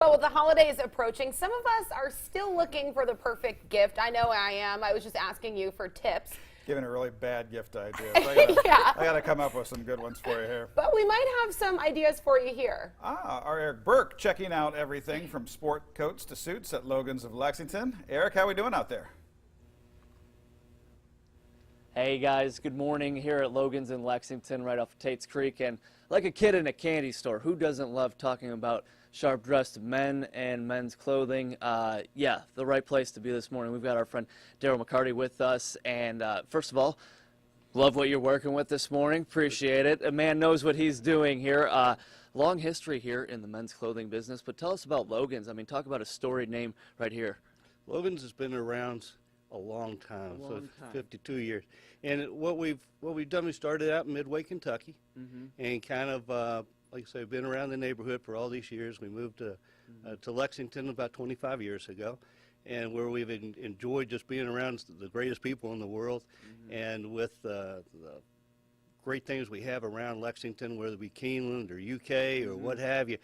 Well, with the holidays approaching, some of us are still looking for the perfect gift. I know I am. I was just asking you for tips. Giving a really bad gift idea. Yeah. I got to come up with some good ones for you here. But we might have some ideas for you here. Our Eric Burke checking out everything from sport coats to suits at Logan's of Lexington. Eric, how we doing out there? Hey guys, good morning here at Logan's in Lexington right off of Tate's Creek. And like a kid in a candy store, who doesn't love talking about sharp-dressed men and men's clothing? Yeah, the right place to be this morning. We've got our friend Daryl McCarty with us. And first of all, love what you're working with this morning. Appreciate it. A man knows what he's doing here. Long history here in the men's clothing business. But tell us about Logan's. I mean, talk about a storied name right here. Logan's has been around a long time, 52 years. And what we've done, we started out in Midway, Kentucky, and kind of, like I say, been around the neighborhood for all these years. We moved to Lexington about 25 years ago, and where we've enjoyed just being around the greatest people in the world, and with the great things we have around Lexington, whether it be Keeneland or UK or what have you,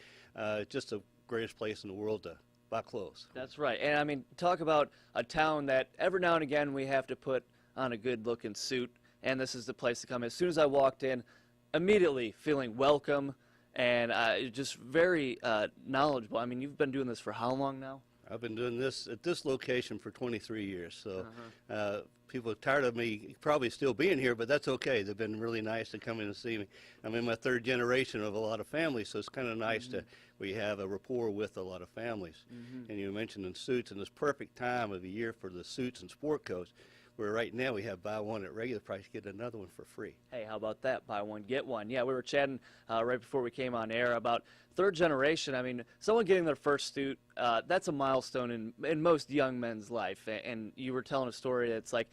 just the greatest place in the world to buy clothes. That's right. And I mean, talk about a town that every now and again we have to put on a good looking suit, and this is the place to come. As soon as I walked in, immediately feeling welcome and just very knowledgeable. I mean, you've been doing this for how long now? I've been doing this at this location for 23 years, so people are tired of me probably still being here, but that's okay. They've been really nice to come in and see me. I'm in my third generation of a lot of families, so it's kind of nice to we have a rapport with a lot of families. And you mentioned in suits, and this perfect time of the year for the suits and sport coats, where right now we have buy one at regular price, get another one for free. Hey, how about that? Buy one, get one. Yeah, we were chatting right before we came on air about third generation. I mean, someone getting their first suit, that's a milestone in most young men's life. And you were telling a story that's like,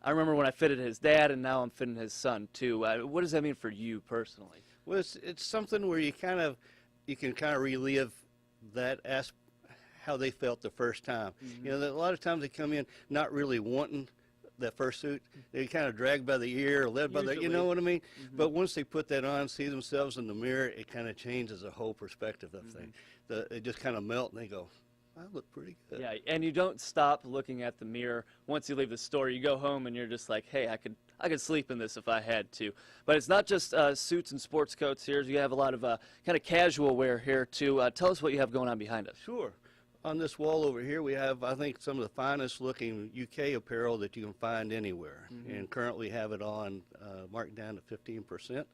I remember when I fitted his dad, and now I'm fitting his son too. What does that mean for you personally? Well, it's something where you can kind of relive that how they felt the first time. You know, a lot of times they come in not really wanting that first suit. They kind of dragged by the ear or led by the, you know what I mean? But once they put that on, see themselves in the mirror, it kind of changes the whole perspective of things. They just kind of melt and they go, I look pretty good. Yeah, and you don't stop looking at the mirror once you leave the store. You go home and you're just like, hey, I could sleep in this if I had to. But it's not just suits and sports coats here. You have a lot of kind of casual wear here too. Tell us what you have going on behind us. Sure. On this wall over here, we have, I think, some of the finest looking UK apparel that you can find anywhere, and currently have it on marked down to 15%.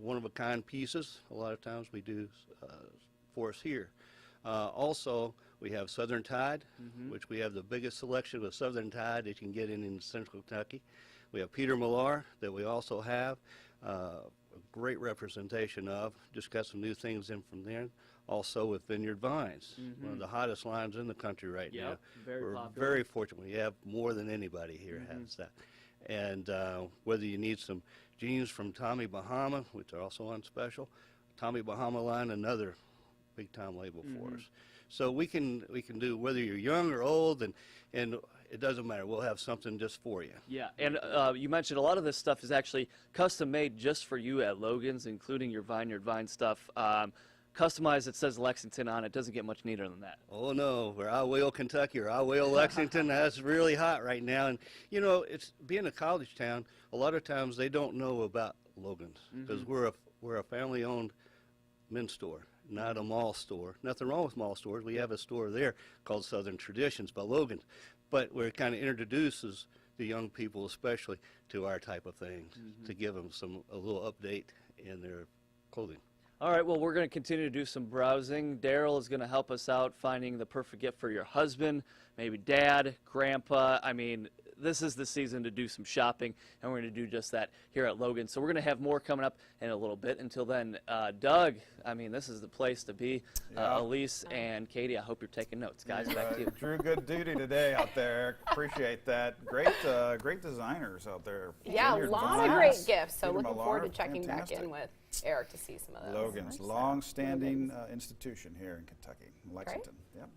One-of-a-kind pieces, a lot of times we do for us here. Also, we have Southern Tide, which we have the biggest selection of Southern Tide that you can get in Central Kentucky. We have Peter Millar that we also have a great representation of. Just got some new things in from there. Also with Vineyard Vines, one of the hottest lines in the country right now. We're very fortunate. We have more than anybody here has that. And whether you need some jeans from Tommy Bahama, which are also on special, Tommy Bahama line, another big time label for us. So we can do, whether you're young or old, and it doesn't matter. We'll have something just for you. Yeah, and you mentioned a lot of this stuff is actually custom made just for you at Logan's, including your Vineyard Vine stuff. Customized, it says Lexington on it. Doesn't get much neater than that. Oh no, we're Owell, Kentucky, or Owell, Lexington. That's really hot right now. And you know, it's being a college town. A lot of times they don't know about Logan's because we're a family-owned men's store, not a mall store. Nothing wrong with mall stores. We have a store there called Southern Traditions by Logan, but where it kind of introduces the young people, especially, to our type of things, to give them a little update in their clothing. All right, well, we're going to continue to do some browsing. Daryl is going to help us out finding the perfect gift for your husband, maybe dad, grandpa. I mean, this is the season to do some shopping, and we're going to do just that here at Logan. So we're going to have more coming up in a little bit. Until then, Doug, I mean, this is the place to be. Elise and Katie, I hope you're taking notes. Guys, back to you. Drew, good duty today out there. Appreciate that. Great designers out there. Yeah, a lot of great gifts. So looking forward to checking back in with Eric to see some of those. Logan's, long-standing institution here in Kentucky, Lexington. Yep.